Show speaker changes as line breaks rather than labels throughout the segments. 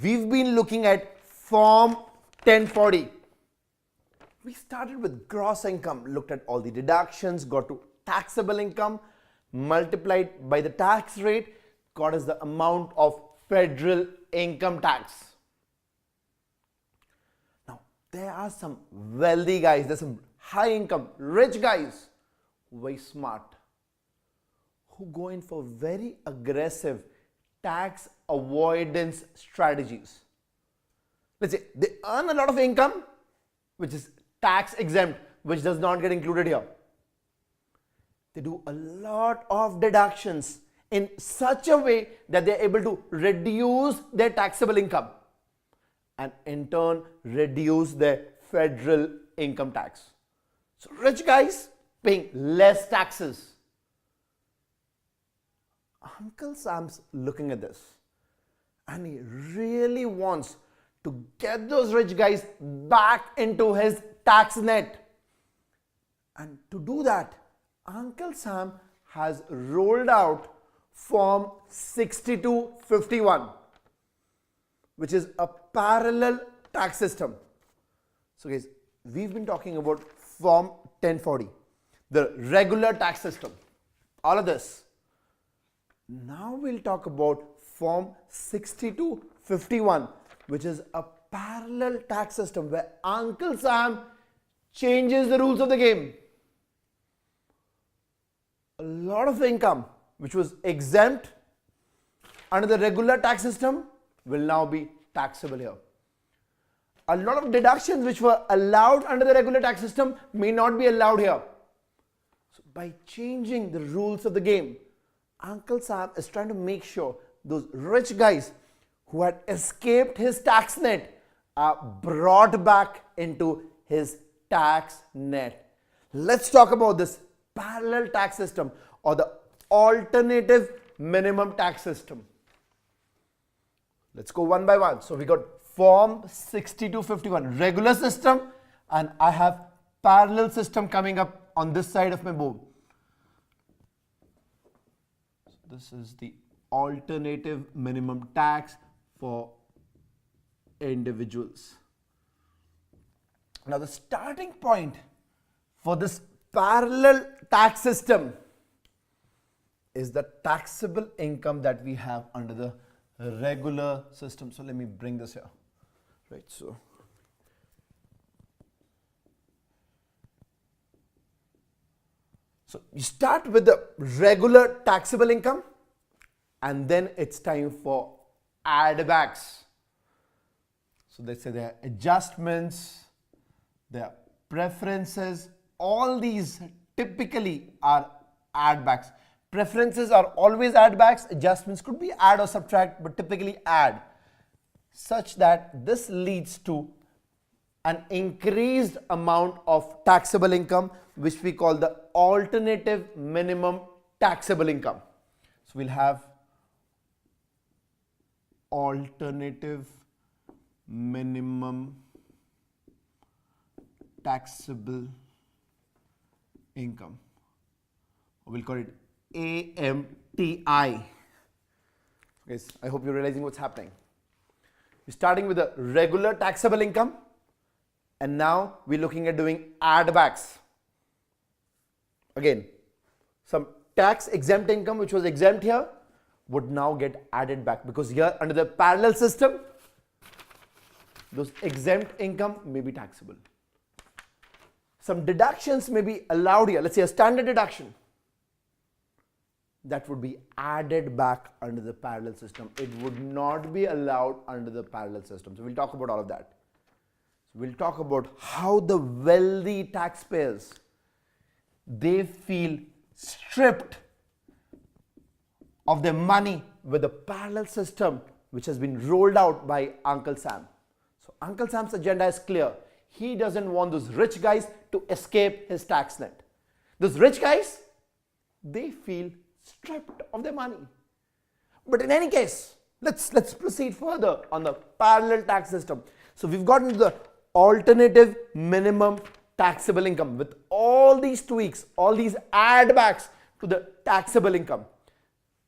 We've been looking at Form 1040. We started with gross income, looked at all the deductions, got to taxable income, multiplied by the tax rate, got us the amount of federal income tax. Now, there are some wealthy guys, there's some high income, rich guys, very smart, who go in for very aggressive tax avoidance strategies. Let's say they earn a lot of income, which is tax exempt, which does not get included here. They do a lot of deductions in such a way that they're able to reduce their taxable income and in turn reduce their federal income tax. So rich guys paying less taxes. Uncle Sam's looking at this and he really wants to get those rich guys back into his tax net. And to do that, Uncle Sam has rolled out Form 6251, which is a parallel tax system. So guys, we've been talking about Form 1040, the regular tax system, all of this. Now we'll talk about Form 6251, which is a parallel tax system where Uncle Sam changes the rules of the game. A lot of income which was exempt under the regular tax system will now be taxable here. A lot of deductions which were allowed under the regular tax system may not be allowed here. So by changing the rules of the game, Uncle Sam is trying to make sure those rich guys who had escaped his tax net are brought back into his tax net. Let's talk about this parallel tax system or the alternative minimum tax system. Let's go one by one. So we got Form 6251, regular system, and I have parallel system coming up on this side of my board. This is the alternative minimum tax for individuals. Now the starting point for this parallel tax system is the taxable income that we have under the regular system. So let me bring this here. Right, so you start with the regular taxable income and then it's time for add backs. So let's say there are adjustments, there are preferences, all these typically are add backs. Preferences are always add backs, adjustments could be add or subtract, but typically add, such that this leads to an increased amount of taxable income, which we call the alternative minimum taxable income. So we'll have alternative minimum taxable income. We'll call it AMTI. Guys, I hope you're realizing what's happening. We're starting with a regular taxable income, and now we're looking at doing add backs. Again, some tax exempt income which was exempt here would now get added back, because here under the parallel system, those exempt income may be taxable. Some deductions may be allowed here. Let's say a standard deduction that would be added back under the parallel system. It would not be allowed under the parallel system. So we'll talk about all of that. So we'll talk about how the wealthy taxpayers, they feel stripped of their money with the parallel system which has been rolled out by Uncle Sam. So Uncle Sam's agenda is clear. He doesn't want those rich guys to escape his tax net. Those rich guys, they feel stripped of their money. But in any case, let's proceed further on the parallel tax system. So we've gotten to the alternative minimum taxable income with all these tweaks, all these add backs to the taxable income.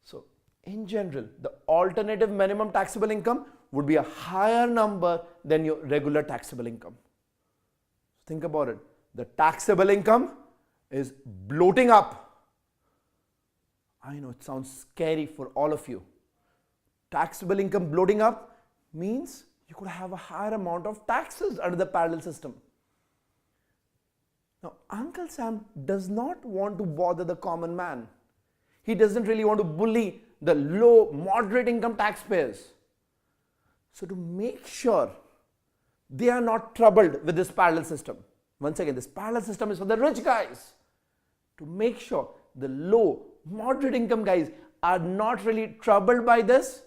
So in general, the alternative minimum taxable income would be a higher number than your regular taxable income. Think about it. The taxable income is bloating up. I know it sounds scary for all of you. Taxable income bloating up means you could have a higher amount of taxes under the parallel system. Now, Uncle Sam does not want to bother the common man. He doesn't really want to bully the low, moderate income taxpayers. So to make sure they are not troubled with this parallel system, once again, this parallel system is for the rich guys. To make sure the low, moderate income guys are not really troubled by this,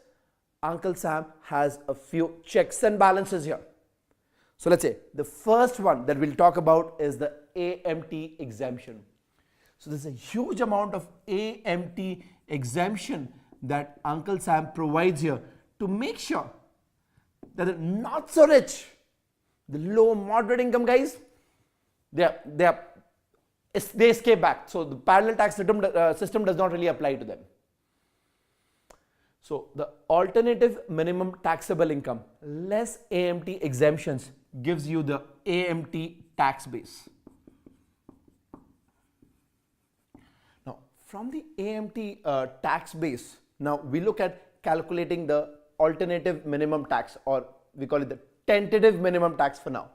Uncle Sam has a few checks and balances here. So let's say the first one that we'll talk about is the AMT exemption. So there's a huge amount of AMT exemption that Uncle Sam provides here to make sure that the not so rich, the low, moderate income guys, they escape back. So the parallel tax system does not really apply to them. So the alternative minimum taxable income less AMT exemptions gives you the AMT tax base. Now from the AMT tax base, now we look at calculating the alternative minimum tax, or we call it the tentative minimum tax for now.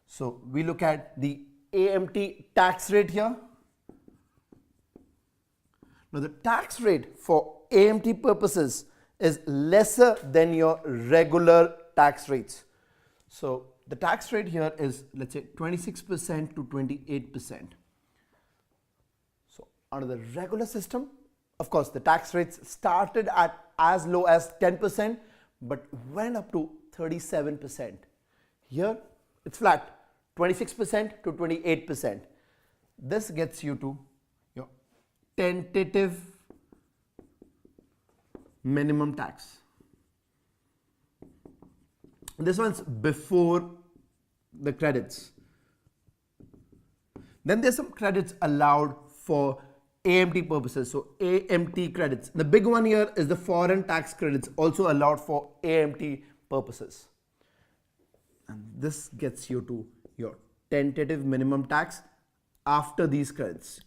So we look at the AMT tax rate here. Now the tax rate for AMT purposes is lesser than your regular tax rates. So the tax rate here is, let's say, 26% to 28%. So under the regular system, of course, the tax rates started at as low as 10% but went up to 37%. Here it's flat, 26% to 28%. This gets you to your tentative minimum tax. This one's before the credits. Then there's some credits allowed for AMT purposes. So AMT credits. The big one here is the foreign tax credits, also allowed for AMT purposes. And this gets you to your tentative minimum tax after these credits.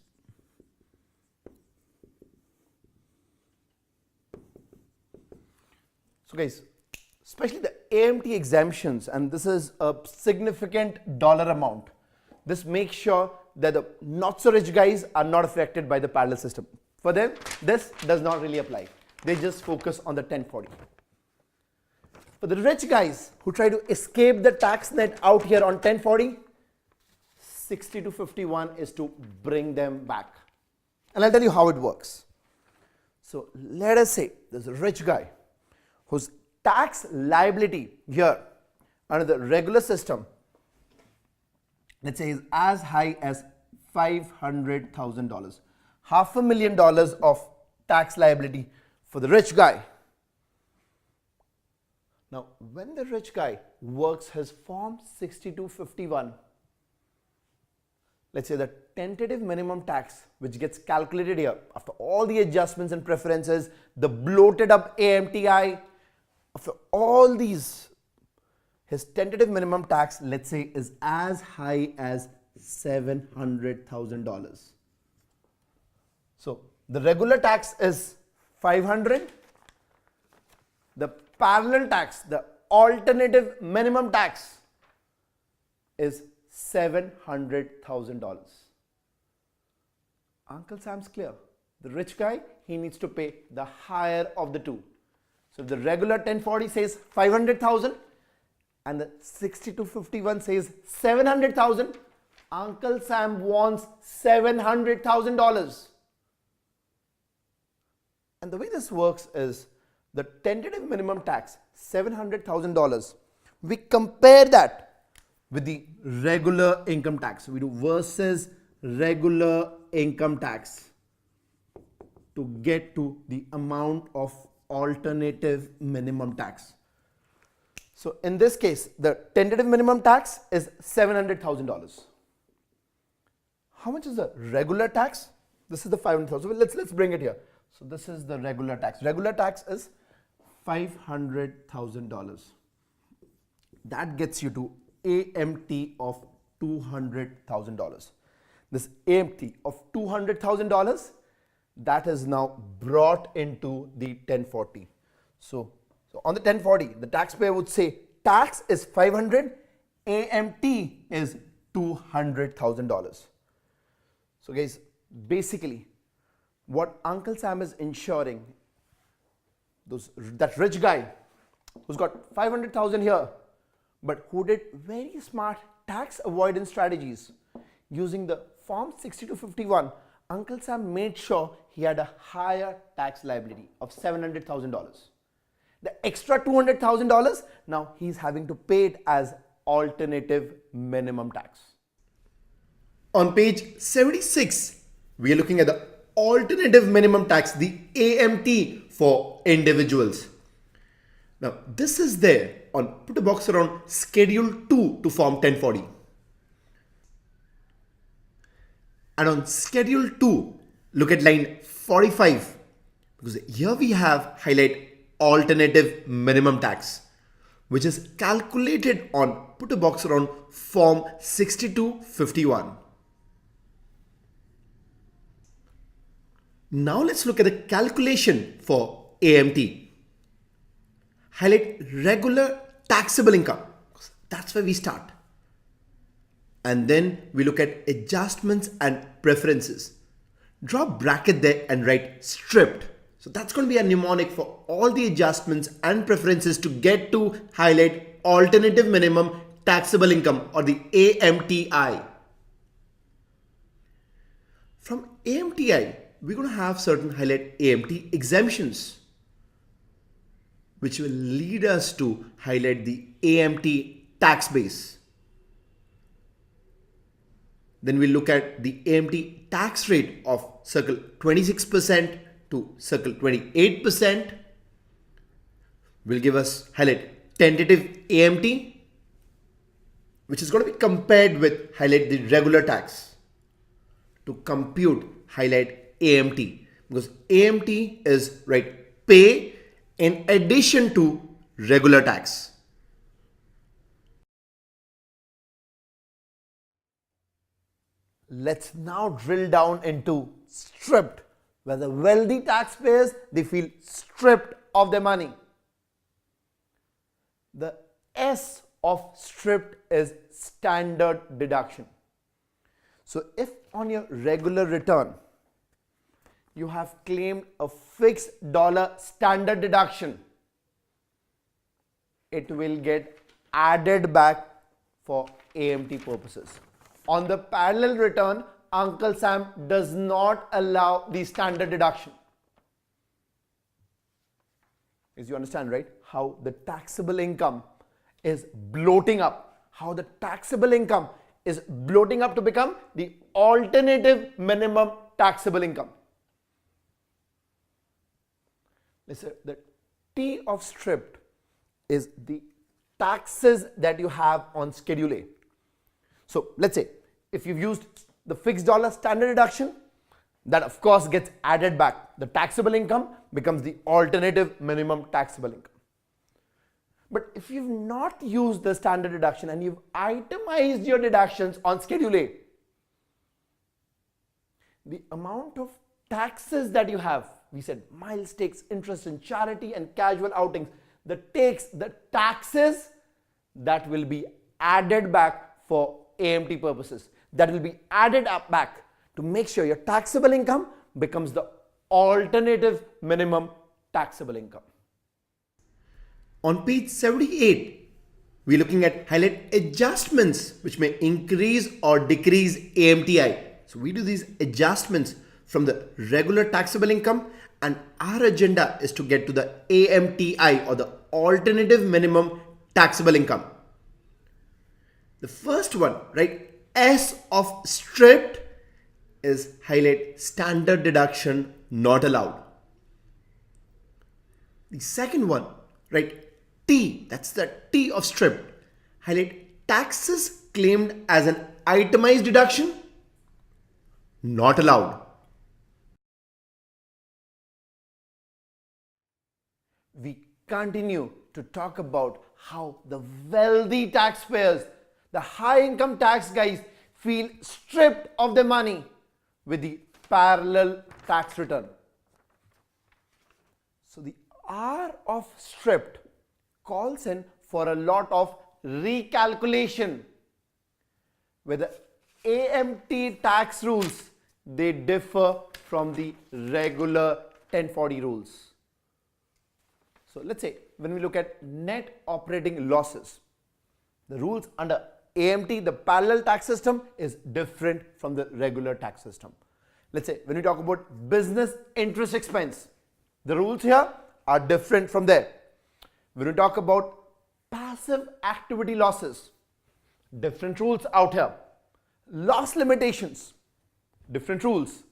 So guys, especially the AMT exemptions, and this is a significant dollar amount. This makes sure that the not so rich guys are not affected by the parallel system. For them, this does not really apply. They just focus on the 1040. For the rich guys who try to escape the tax net out here on 1040, 60 to 51 is to bring them back. And I'll tell you how it works. So let us say there's a rich guy whose tax liability here under the regular system, let's say, is as high as $500,000, $500,000 of tax liability for the rich guy. Now, when the rich guy works his Form 6251, let's say the tentative minimum tax, which gets calculated here after all the adjustments and preferences, the bloated up AMTI, after all these, his tentative minimum tax, let's say, is as high as $700,000. So the regular tax is 500. The parallel tax, the alternative minimum tax, is $700,000. Uncle Sam's clear. The rich guy, he needs to pay the higher of the two. So if the regular 1040 says 500,000 and the 6251 says 700,000, Uncle Sam wants $700,000. And the way this works is the tentative minimum tax, $700,000, we compare that with the regular income tax. We do versus regular income tax to get to the amount of alternative minimum tax. So in this case, the tentative minimum tax is $700,000. How much is the regular tax? This is the $500,000. Let's bring it here. So this is the regular tax. Regular tax is $500,000. That gets you to AMT of $200,000. This AMT of $200,000, that is now brought into the 1040. So on the 1040, the taxpayer would say tax is 500, AMT is $200,000. So guys, basically what Uncle Sam is ensuring, that rich guy who's got 500,000 here, but who did very smart tax avoidance strategies using the Form 6251, Uncle Sam made sure he had a higher tax liability of $700,000. The extra $200,000, now he's having to pay it as alternative minimum tax.
On page 76, we are looking at the alternative minimum tax, the AMT for individuals. Now, this is there on, put a box around Schedule 2 to Form 1040. And on Schedule 2, look at line 45, because here we have highlight alternative minimum tax, which is calculated on, put a box around Form 6251. Now let's look at the calculation for AMT. Highlight regular taxable income. That's where we start. And then we look at adjustments and preferences. Draw a bracket there and write stripped. So that's going to be a mnemonic for all the adjustments and preferences to get to highlight alternative minimum taxable income, or the AMTI. From AMTI, we're going to have certain highlight AMT exemptions, which will lead us to highlight the AMT tax base. Then we'll look at the AMT tax rate of circle 26% to circle 28%. Will give us highlight tentative AMT, which is going to be compared with highlight the regular tax to compute highlight AMT, because AMT is right pay in addition to regular tax.
Let's now drill down into stripped, where the wealthy taxpayers, they feel stripped of their money. The S of stripped is standard deduction. So if on your regular return you have claimed a fixed dollar standard deduction, it will get added back for AMT purposes. On the parallel return, Uncle Sam does not allow the standard deduction. As you understand, right? How the taxable income is bloating up. How the taxable income is bloating up to become the alternative minimum taxable income. Listen, the T of stripped is the taxes that you have on Schedule A. So let's say if you've used the fixed dollar standard deduction, that of course gets added back. The taxable income becomes the alternative minimum taxable income. But if you've not used the standard deduction and you've itemized your deductions on Schedule A, the amount of taxes that you have, we said miles, takes, interest in charity and casual outings, the taxes that will be added back for AMT purposes, that will be added up back to make sure your taxable income becomes the alternative minimum taxable income.
On page 78, we're looking at highlight adjustments which may increase or decrease AMTI. So we do these adjustments from the regular taxable income, and our agenda is to get to the AMTI, or the alternative minimum taxable income. The first one, right, S of stripped is highlight standard deduction not allowed. The second one, right, T, that's the T of stripped, highlight taxes claimed as an itemized deduction not allowed.
We continue to talk about how the wealthy taxpayers, the high income tax guys, feel stripped of their money with the parallel tax return. So the R of stripped calls in for a lot of recalculation, where the AMT tax rules, they differ from the regular 1040 rules. So let's say when we look at net operating losses, the rules under AMT, the parallel tax system, is different from the regular tax system. Let's say when we talk about business interest expense, the rules here are different from there. When we talk about passive activity losses, different rules out here. Loss limitations, different rules.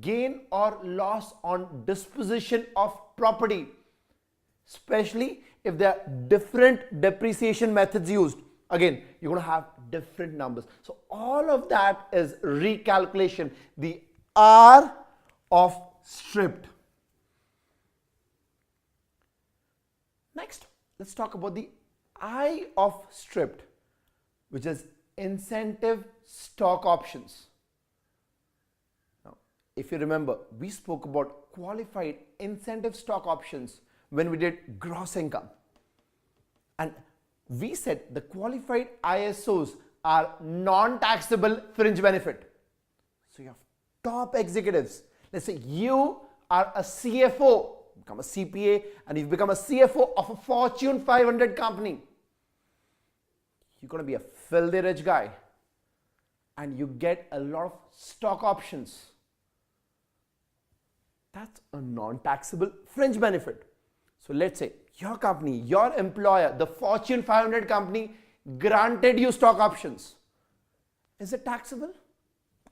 Gain or loss on disposition of property, especially if there are different depreciation methods used. Again, you're going to have different numbers. So all of that is recalculation. The R of stripped. Next, let's talk about the I of stripped, which is incentive stock options. Now, if you remember, we spoke about qualified incentive stock options when we did gross income. And we said the qualified ISOs are non-taxable fringe benefit. So you have top executives. Let's say you are a CFO, become a CPA, and you've become a CFO of a Fortune 500 company. You're going to be a filthy rich guy, and you get a lot of stock options. That's a non-taxable fringe benefit. So let's say your company, your employer, the Fortune 500 company granted you stock options. Is it taxable?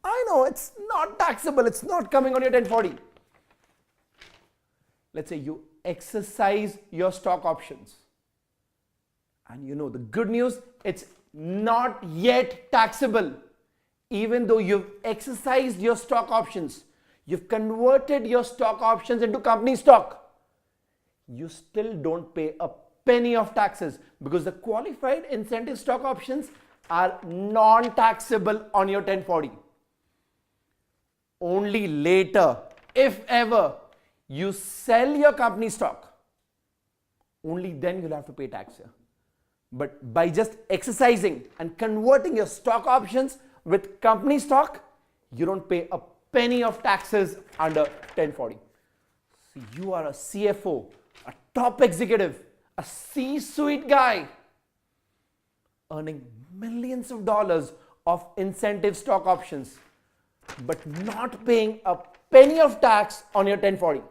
I know it's not taxable. It's not coming on your 1040. Let's say you exercise your stock options. And you know the good news, it's not yet taxable. Even though you've exercised your stock options, you've converted your stock options into company stock, you still don't pay a penny of taxes because the qualified incentive stock options are non-taxable on your 1040. Only later, if ever, you sell your company stock, only then you'll have to pay tax here. But by just exercising and converting your stock options with company stock, you don't pay a penny of taxes under 1040. So you are a CFO, a top executive, a C-suite guy, earning millions of dollars of incentive stock options, but not paying a penny of tax on your 1040.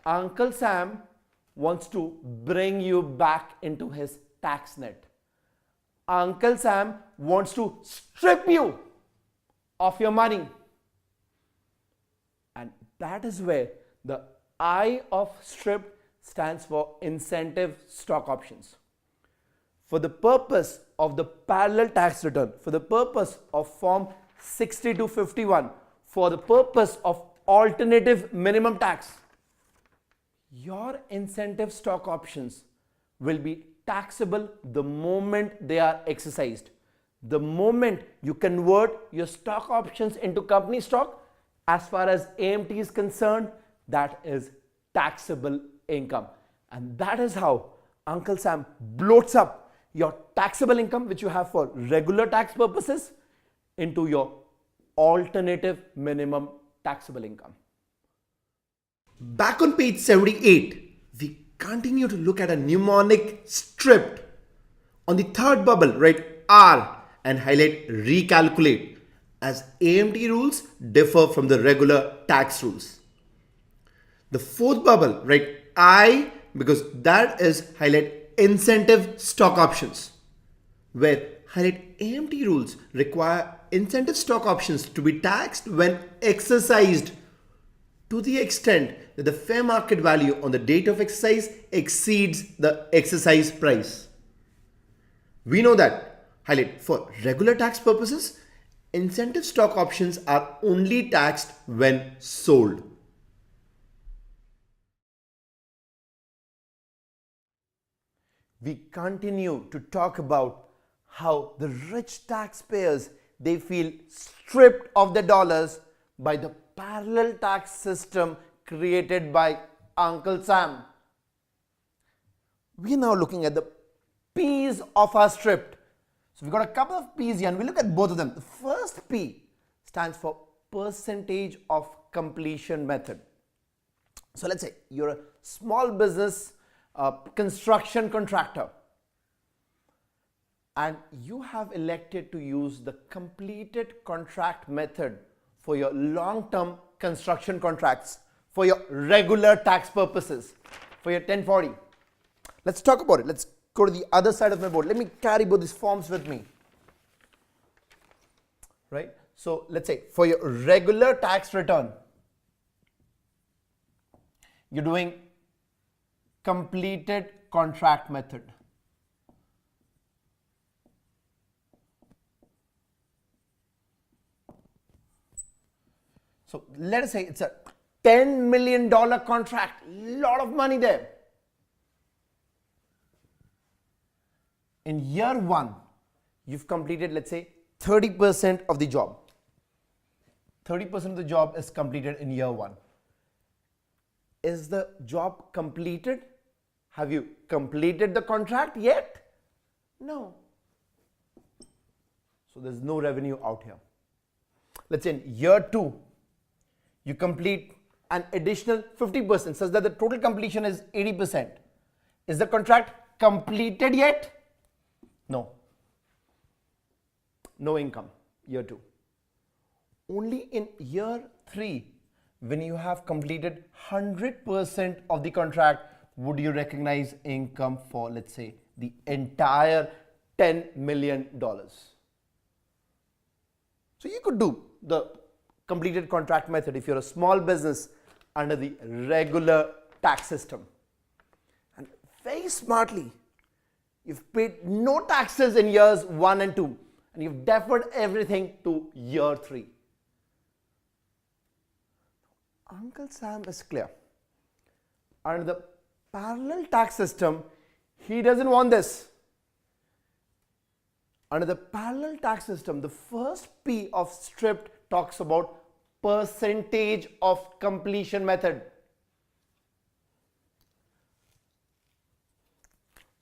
Uncle Sam wants to bring you back into his tax net. Uncle Sam wants to strip you of your money. And that is where the I of stripped stands for incentive stock options. For the purpose of the parallel tax return, for the purpose of Form 6251, for the purpose of alternative minimum tax, your incentive stock options will be taxable the moment they are exercised. The moment you convert your stock options into company stock, as far as AMT is concerned, that is taxable income. And that is how Uncle Sam bloats up your taxable income, which you have for regular tax purposes, into your alternative minimum taxable income.
Back on page 78, we continue to look at a mnemonic stripped. On the third bubble, write R and highlight recalculate, as AMT rules differ from the regular tax rules. The fourth bubble, write I, because that is highlight incentive stock options, where highlight AMT rules require incentive stock options to be taxed when exercised to the extent that the fair market value on the date of exercise exceeds the exercise price. We know that, highlight, for regular tax purposes, incentive stock options are only taxed when sold.
we continue to talk about how the rich taxpayers, they feel stripped of their dollars by the parallel tax system created by Uncle Sam. We are now looking at the P's of our stripped. So we've got a couple of P's here and we look at both of them. The first P stands for percentage of completion method. So let's say you're a small business construction contractor and you have elected to use the completed contract method for your long-term construction contracts, for your regular tax purposes, for your 1040. Let's talk about it. Let's go to the other side of my board. Let me carry both these forms with me. Right? So let's say for your regular tax return, you're doing completed contract method. So let us say it's a $10 million contract, lot of money there. In year one, you've completed, let's say, 30% of the job. 30% of the job is completed in year one. Is the job completed? Have you completed the contract yet? No. So there's no revenue out here. Let's say in year two, you complete an additional 50% such that the total completion is 80%. Is the contract completed yet? No. No income, year two. Only in year three, when you have completed 100% of the contract, would you recognize income for, let's say, the entire $10 million. So you could do the completed contract method if you're a small business under the regular tax system. And very smartly, you've paid no taxes in years 1 and 2 and you've deferred everything to year 3. Uncle Sam is clear. Under the parallel tax system, he doesn't want this. Under the parallel tax system, the first P of stripped talks about percentage of completion method.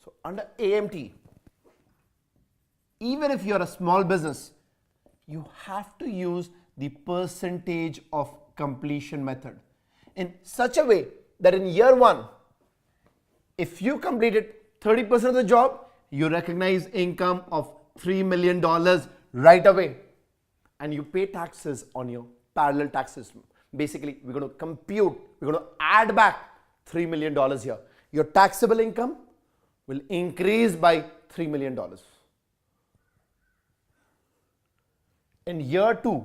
So under AMT, even if you're a small business, you have to use the percentage of completion method in such a way that in year 1, if you completed 30% of the job, you recognize income of $3 million right away and you pay taxes on your parallel tax system. Basically, we're going to compute, we're going to add back $3 million here. Your taxable income will increase by $3 million. In year 2,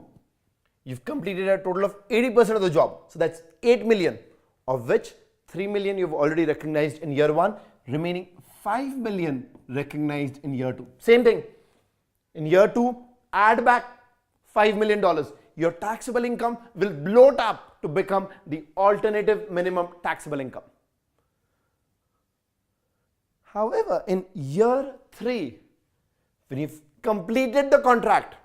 you've completed a total of 80% of the job. So that's 8 million, of which 3 million you've already recognized in year 1, remaining 5 million recognized in year 2. Same thing. In year 2, add back $5 million. Your taxable income will bloat up to become the alternative minimum taxable income. However, in year 3, when you've completed the contract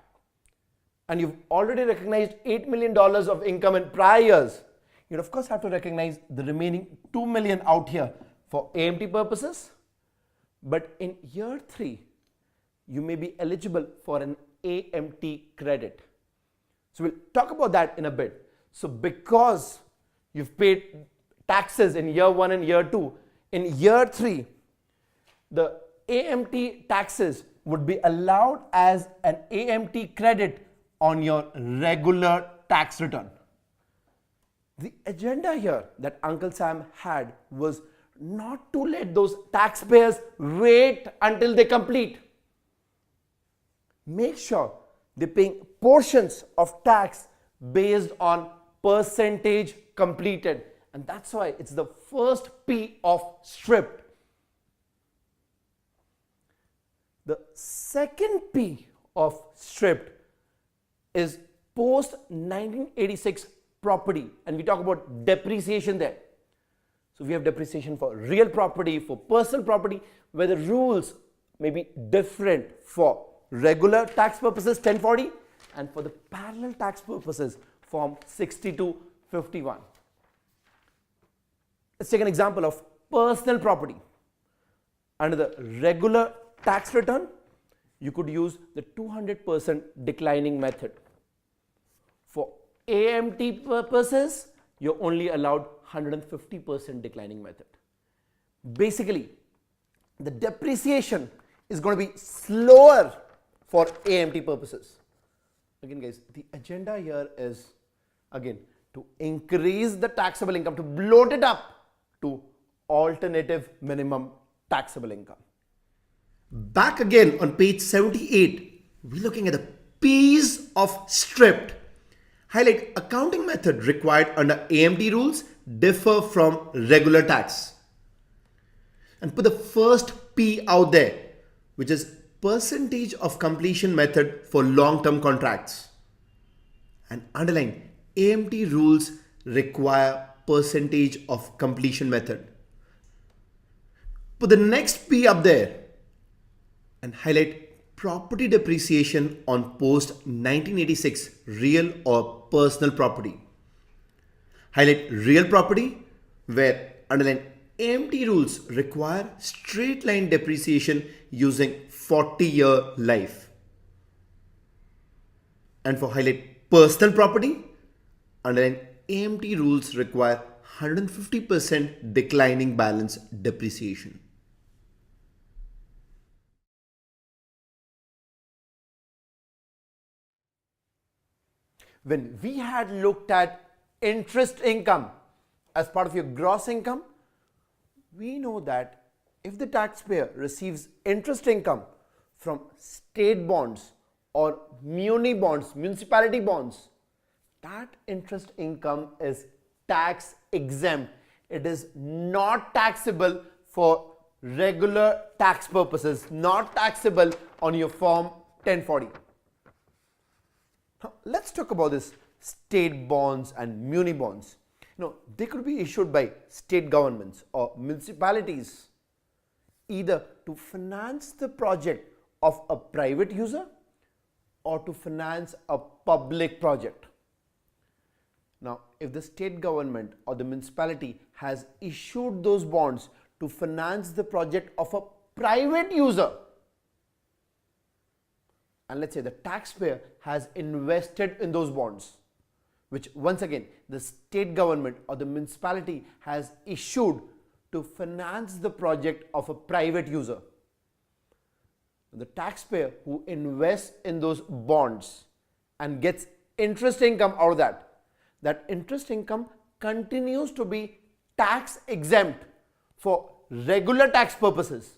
and you've already recognized $8 million of income in prior years, you'd of course have to recognize the remaining 2 million out here for AMT purposes. But in year 3, you may be eligible for an AMT credit. So we'll talk about that in a bit. So because you've paid taxes in year 1 and year 2, in year 3, the AMT taxes would be allowed as an AMT credit on your regular tax return. The agenda here that Uncle Sam had was not to let those taxpayers wait until they complete. Make sure they're paying portions of tax based on percentage completed. And that's why it's the first P of stripped. The second P of stripped is post 1986 property, and we talk about depreciation there. So we have depreciation for real property, for personal property, where the rules may be different for regular tax purposes 1040 and for the parallel tax purposes form 6251. Let's take an example of personal property. Under the regular tax return, you could use the 200% declining method. For AMT purposes, you're only allowed 150% declining method. Basically, the depreciation is going to be slower for AMT purposes. Again guys, the agenda here is again to increase the taxable income, to bloat it up to alternative minimum taxable income.
Back again on page 78, we're looking at the P's of stripped. Highlight accounting method required under AMT rules differ from regular tax. And put the first P out there, which is percentage of completion method for long-term contracts. And underline AMT rules require percentage of completion method. Put the next P up there and highlight property depreciation on post 1986 real or personal property. Highlight real property where underline AMT rules require straight line depreciation using 40-year life. And for highlight personal property, underline AMT rules require 150% declining balance depreciation.
When we had looked at interest income as part of your gross income, we know that if the taxpayer receives interest income from state bonds or muni bonds, municipality bonds, that interest income is tax exempt. It is not taxable for regular tax purposes, not taxable on your form 1040. Now, let's talk about this state bonds and muni bonds. They could be issued by state governments or municipalities either to finance the project of a private user or to finance a public project. Now, if the state government or the municipality has issued those bonds to finance the project of a private user, and let's say the taxpayer has invested in those bonds, which once again the state government or the municipality has issued to finance the project of a private user. The taxpayer who invests in those bonds and gets interest income out of that interest income continues to be tax exempt for regular tax purposes,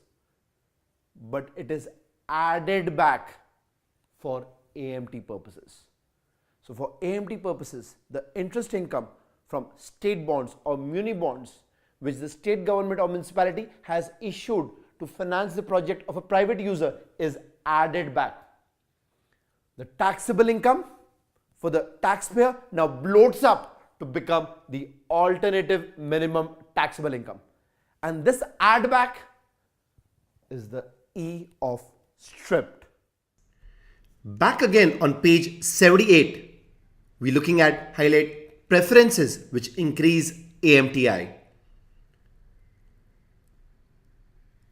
but it is added back for AMT purposes. So for AMT purposes, the interest income from state bonds or muni bonds which the state government or municipality has issued to finance the project of a private user is added back. The taxable income for the taxpayer now bloats up to become the alternative minimum taxable income. And this add back is the E of stripped.
Back again on page 78, we're looking at highlight preferences which increase AMTI.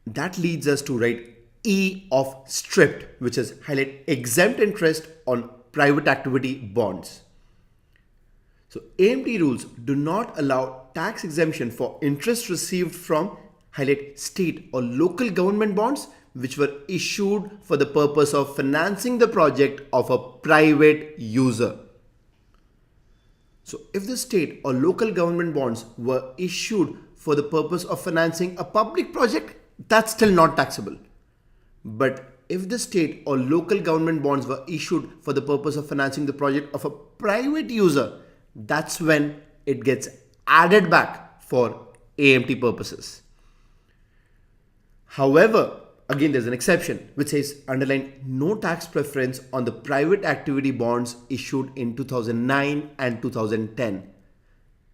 That leads us to write E of stripped, which is highlight exempt interest on private activity bonds. So AMT rules do not allow tax exemption for interest received from highlight state or local government bonds which were issued for the purpose of financing the project of a private user. So if the state or local government bonds were issued for the purpose of financing a public project, that's still not taxable. But if the state or local government bonds were issued for the purpose of financing the project of a private user, that's when it gets added back for AMT purposes. However, again there's an exception which says underline no tax preference on the private activity bonds issued in 2009 and 2010.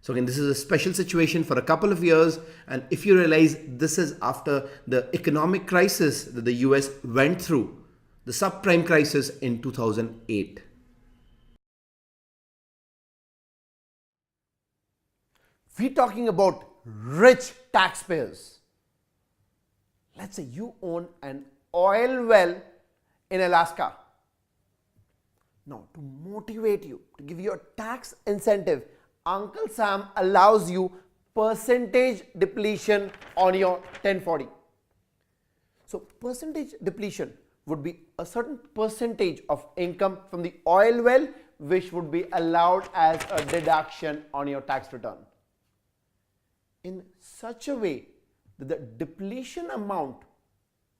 So again, this is a special situation for a couple of years, and if you realize this is after the economic crisis that the US went through, the subprime crisis in 2008.
We're talking about rich taxpayers. Let's say you own an oil well in Alaska. Now, to motivate you, to give you a tax incentive, Uncle Sam allows you percentage depletion on your 1040. So, percentage depletion would be a certain percentage of income from the oil well which would be allowed as a deduction on your tax return, in such a way that the depletion amount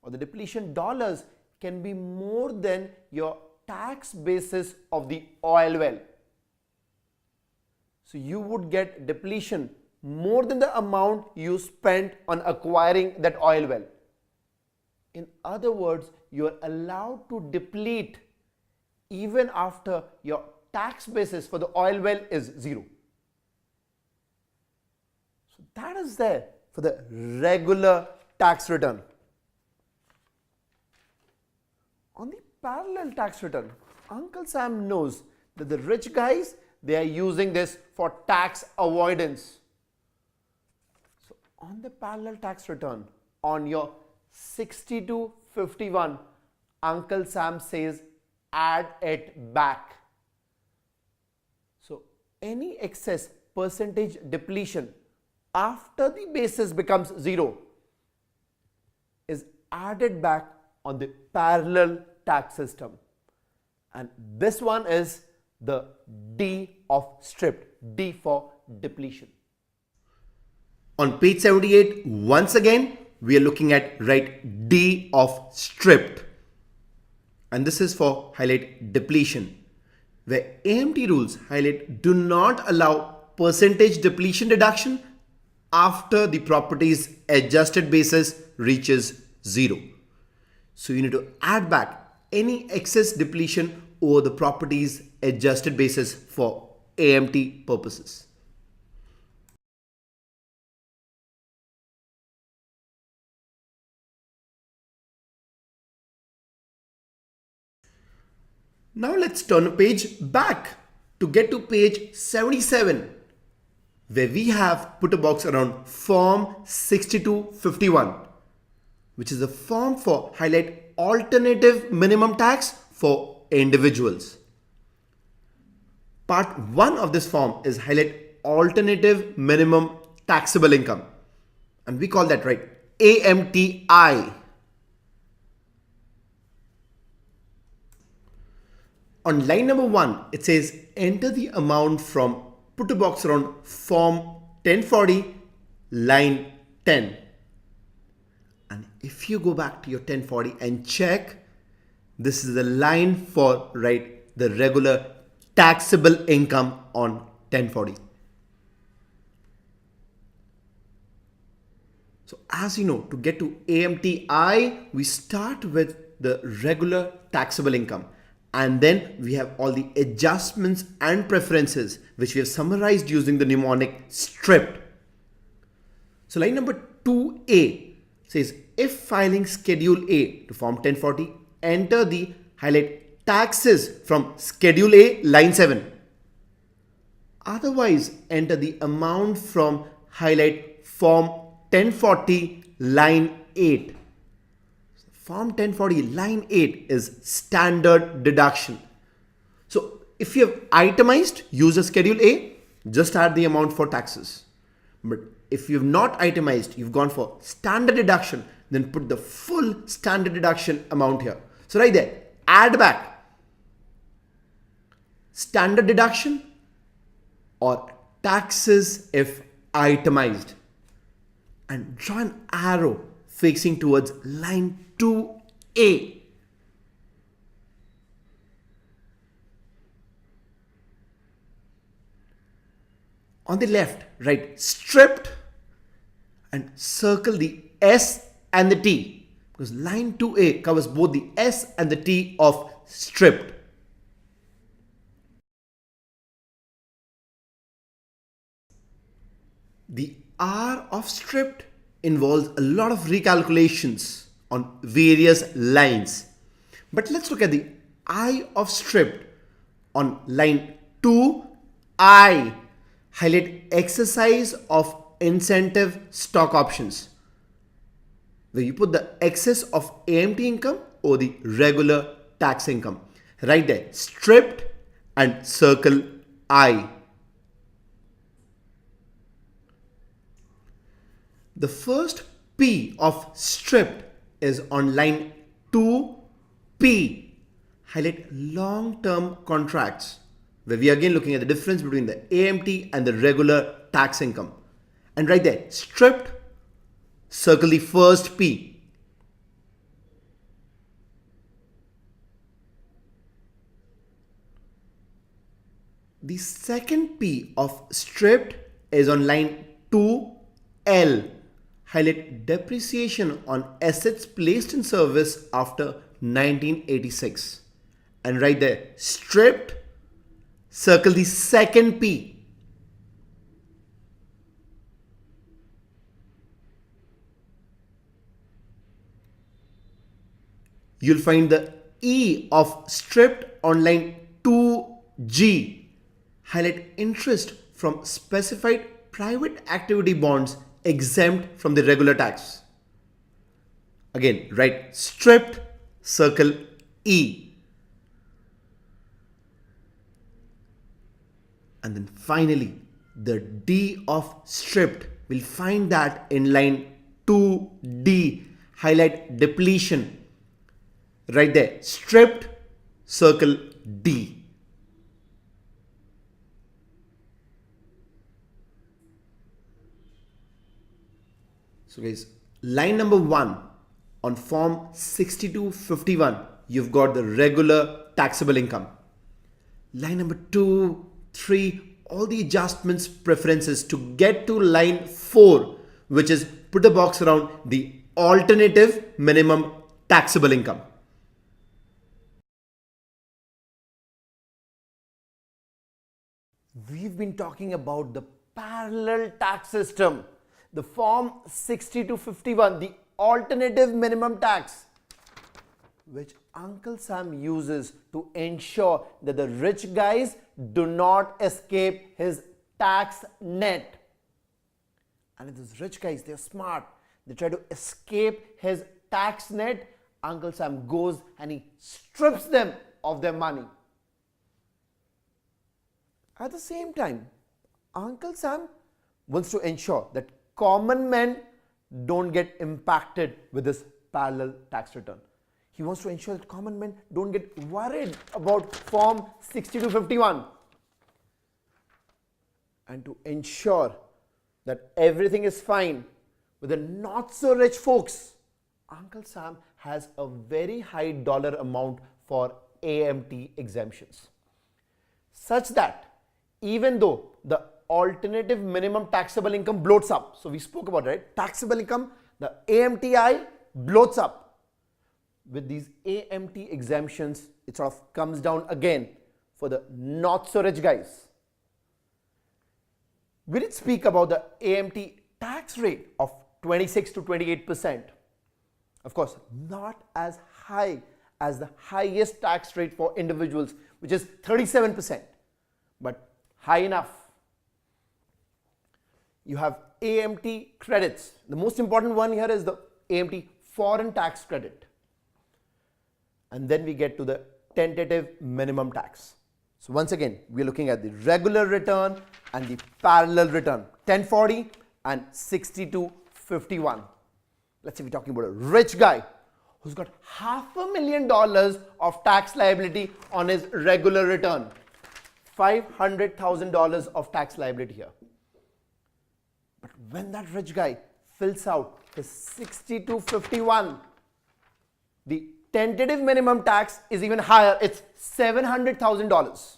or the depletion dollars can be more than your tax basis of the oil well. So you would get depletion more than the amount you spent on acquiring that oil well. In other words, you are allowed to deplete even after your tax basis for the oil well is zero. So that is there for the regular tax return. On the parallel tax return, Uncle Sam knows that the rich guys, they are using this for tax avoidance. So on the parallel tax return, on your 6251, Uncle Sam says add it back. So any excess percentage depletion after the basis becomes zero is added back on the parallel tax system, and this one is the D of stripped, D for depletion.
On page 78, once again, we are looking at right D of stripped, and this is for highlight depletion, where AMT rules highlight do not allow percentage depletion deduction after the property's adjusted basis reaches zero. So you need to add back any excess depletion over the property's adjusted basis for AMT purposes. Now let's turn a page back to get to page 77, where we have put a box around Form 6251, which is a form for highlight alternative minimum tax for individuals. Part 1 of this form is highlight alternative minimum taxable income, and we call that right AMTI. On line number 1, it says enter the amount from put a box around Form 1040, line 10. And if you go back to your 1040 and check, this is the line for right the regular taxable income on 1040. So as you know, to get to AMTI, we start with the regular taxable income, and then we have all the adjustments and preferences which we have summarized using the mnemonic stripped. So line number 2A says if filing Schedule A to Form 1040, enter the highlight taxes from Schedule A, line 7. Otherwise, enter the amount from highlight Form 1040, line 8. Form 1040, line 8 is standard deduction. So if you have itemized, use a Schedule A, just add the amount for taxes. But if you have not itemized, you've gone for standard deduction, then put the full standard deduction amount here. So right there, add back standard deduction or taxes if itemized, and draw an arrow facing towards line 2A. On the left, write stripped and circle the S and the T, because line 2A covers both the S and the T of stripped. The R of stripped involves a lot of recalculations on various lines. But let's look at the I of stripped. On line 2I, highlight exercise of incentive stock options, where you put the excess of AMT income or the regular tax income. Right there, stripped and circle I. The first P of stripped is on line 2P. Highlight long-term contracts, where we are again looking at the difference between the AMT and the regular tax income. And right there, stripped, circle the first P. The second P of stripped is on line 2L. Highlight depreciation on assets placed in service after 1986. And right there, stripped, circle the second P. You'll find the E of stripped on line 2G. Highlight interest from specified private activity bonds exempt from the regular tax. Again, write stripped, circle E. And then finally, the D of stripped, we'll find that in line 2D. Highlight depletion. Right there, stripped, circle D. So guys, line number 1 on form 6251, you've got the regular taxable income. Line number 2, 3, all the adjustments preferences to get to line 4, which is put a box around the alternative minimum taxable income.
We've been talking about the parallel tax system, the form 6251, the alternative minimum tax, which Uncle Sam uses to ensure that the rich guys do not escape his tax net. And if those rich guys, they're smart, they try to escape his tax net, Uncle Sam goes and he strips them of their money. At the same time, Uncle Sam wants to ensure that common men don't get impacted with this parallel tax return. He wants to ensure that common men don't get worried about Form 6251. And to ensure that everything is fine with the not so rich folks, Uncle Sam has a very high dollar amount for AMT exemptions, such that even though the alternative minimum taxable income bloats up, so we spoke about it, right? Taxable income, the AMTI bloats up. With these AMT exemptions, it sort of comes down again for the not so rich guys. We did speak about the AMT tax rate of 26 to 28%. Of course, not as high as the highest tax rate for individuals, which is 37%, but high enough. You have AMT credits. The most important one here is the AMT foreign tax credit. And then we get to the tentative minimum tax. So once again, we're looking at the regular return and the parallel return, 1040 and 6251. Let's say we're talking about a rich guy who's got $500,000 of tax liability on his regular return. $500,000 of tax liability here. But when that rich guy fills out his 6251, the tentative minimum tax is even higher. It's $700,000.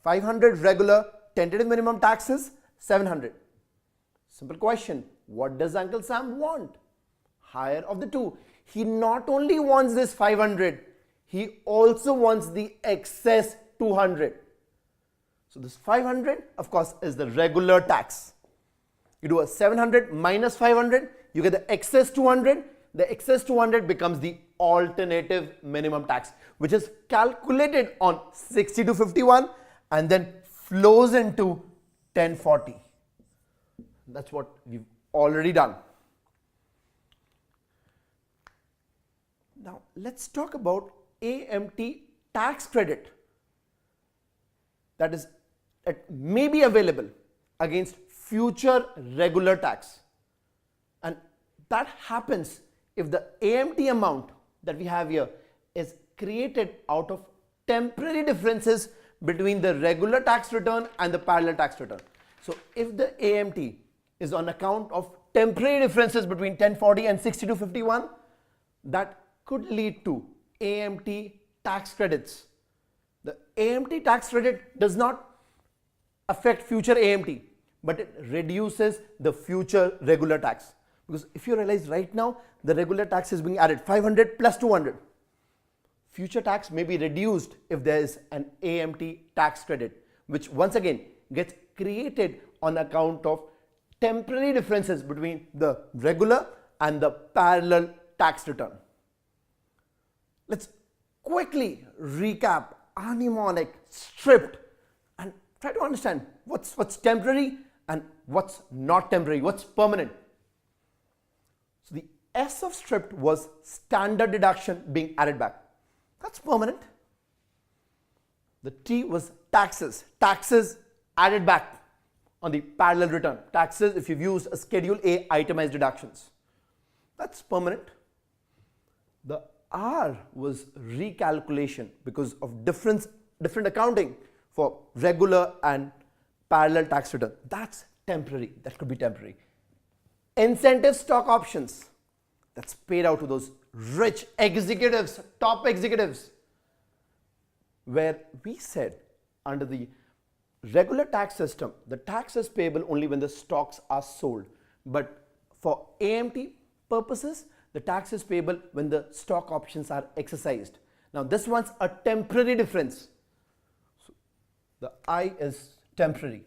500 regular, tentative minimum tax is 700. Simple question. What does Uncle Sam want? Higher of the two. He not only wants this 500, he also wants the excess 200. So this 500, of course, is the regular tax. You do a 700 minus 500, you get the excess 200. The excess 200 becomes the alternative minimum tax, which is calculated on 60 to 51 and then flows into 1040. That's what we've already done. Now let's talk about AMT tax credit that may be available against future regular tax, and that happens if the AMT amount that we have here is created out of temporary differences between the regular tax return and the parallel tax return. So if the AMT is on account of temporary differences between 1040 and 6251, that could lead to AMT tax credits. The AMT tax credit does not affect future AMT, but it reduces the future regular tax. Because if you realize right now, the regular tax is being added 500 plus 200. Future tax may be reduced if there is an AMT tax credit, which once again gets created on account of temporary differences between the regular and the parallel tax return. Let's quickly recap mnemonic, stripped, and try to understand what's temporary and what's not temporary, what's permanent. So the S of stripped was standard deduction being added back. That's permanent. The T was taxes added back on the parallel return. Taxes if you've used a Schedule A itemized deductions. That's permanent. The R was recalculation because of different accounting for regular and parallel tax return. That's temporary. That could be temporary. Incentive stock options, that's paid out to those rich executives, top executives, where we said under the regular tax system, the tax is payable only when the stocks are sold. But for AMT purposes, the tax is payable when the stock options are exercised. Now this one's a temporary difference. So the I is temporary.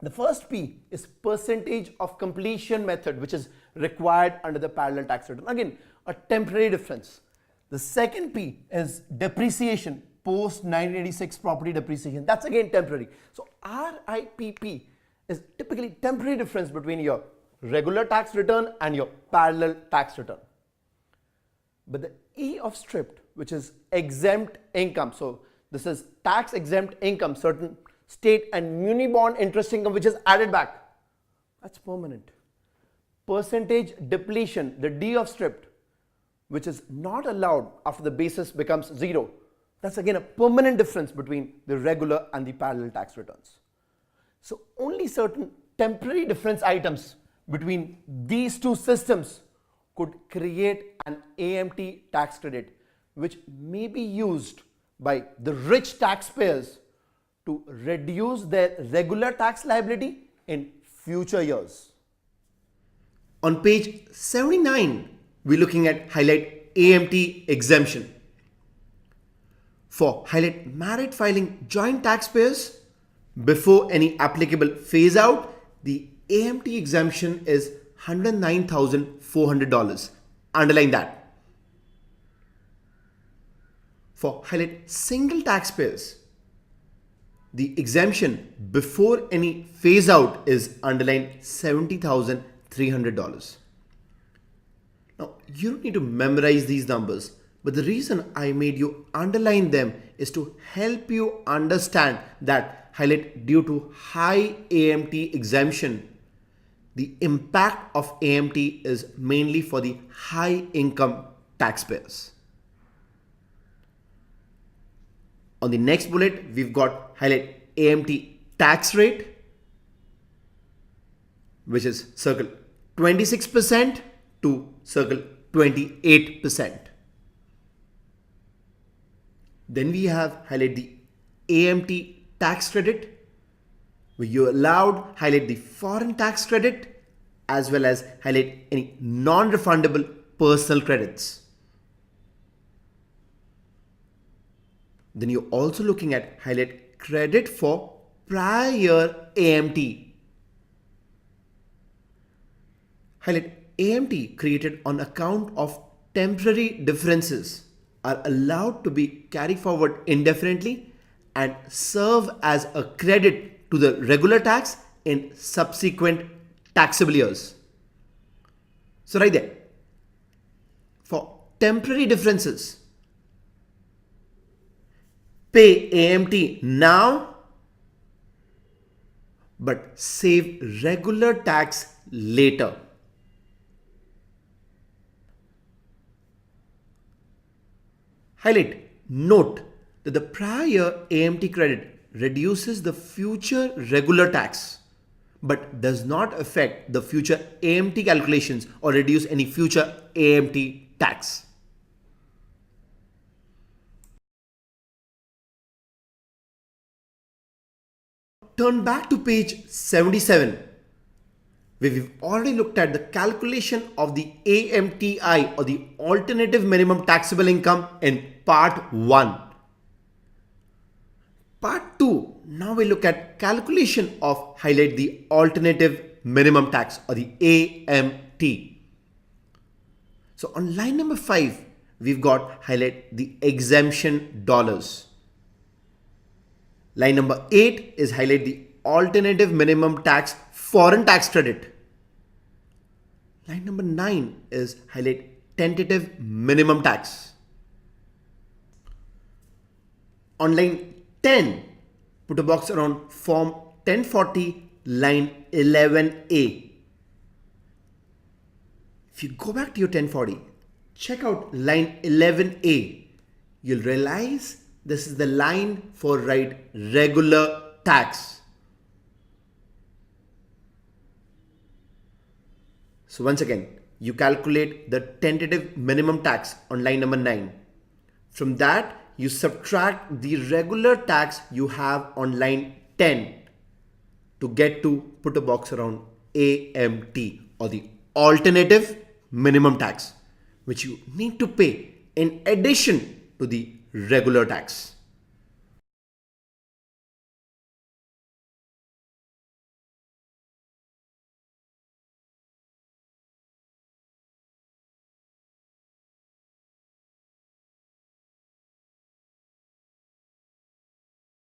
The first P is percentage of completion method, which is required under the parallel tax return. Again, a temporary difference. The second P is depreciation, post 1986 property depreciation. That's again temporary. So RIPP is typically temporary difference between your regular tax return and your parallel tax return. But the E of stripped, which is exempt income. So this is tax exempt income, certain state and muni bond interest income which is added back. That's permanent. Percentage depletion, the D of stripped, which is not allowed after the basis becomes zero. That's again a permanent difference between the regular and the parallel tax returns. So only certain temporary difference items between these two systems could create an AMT tax credit, which may be used by the rich taxpayers to reduce their regular tax liability in future years.
On page 79, we're looking at highlight AMT exemption. For highlight married filing joint taxpayers, before any applicable phase out, the AMT exemption is $109,400. Underline that. For highlight single taxpayers, the exemption before any phase out is underlined $70,300. Now, you don't need to memorize these numbers, but the reason I made you underline them is to help you understand that highlight due to high AMT exemption, the impact of AMT is mainly for the high income taxpayers. On the next bullet, we've got highlight AMT tax rate, which is circle 26% to circle 28%. Then we have highlight the AMT tax credit, where you're allowed highlight the foreign tax credit as well as highlight any non-refundable personal credits. Then you're also looking at highlight credit for prior year AMT. Highlight AMT created on account of temporary differences are allowed to be carried forward indefinitely and serve as a credit to the regular tax in subsequent taxable years. So right there, for temporary differences, pay AMT now but save regular tax later. Highlight, note that the prior AMT credit reduces the future regular tax but does not affect the future AMT calculations or reduce any future AMT tax. Turn back to page 77, where we've already looked at the calculation of the AMTI or the alternative minimum taxable income in part 1. Part 2, now we look at calculation of highlight the alternative minimum tax or the AMT. So on line number 5, we've got highlight the exemption dollars. Line number 8 is highlight the alternative minimum tax foreign tax credit. Line number 9 is highlight tentative minimum tax. On line 10, put a box around form 1040 line 11A. If you go back to your 1040, check out line 11A. You'll realize this is the line for right regular tax. So once again, you calculate the tentative minimum tax on line number 9. From that, you subtract the regular tax you have on line 10 to get to put a box around AMT or the alternative minimum tax, which you need to pay in addition to the regular tax.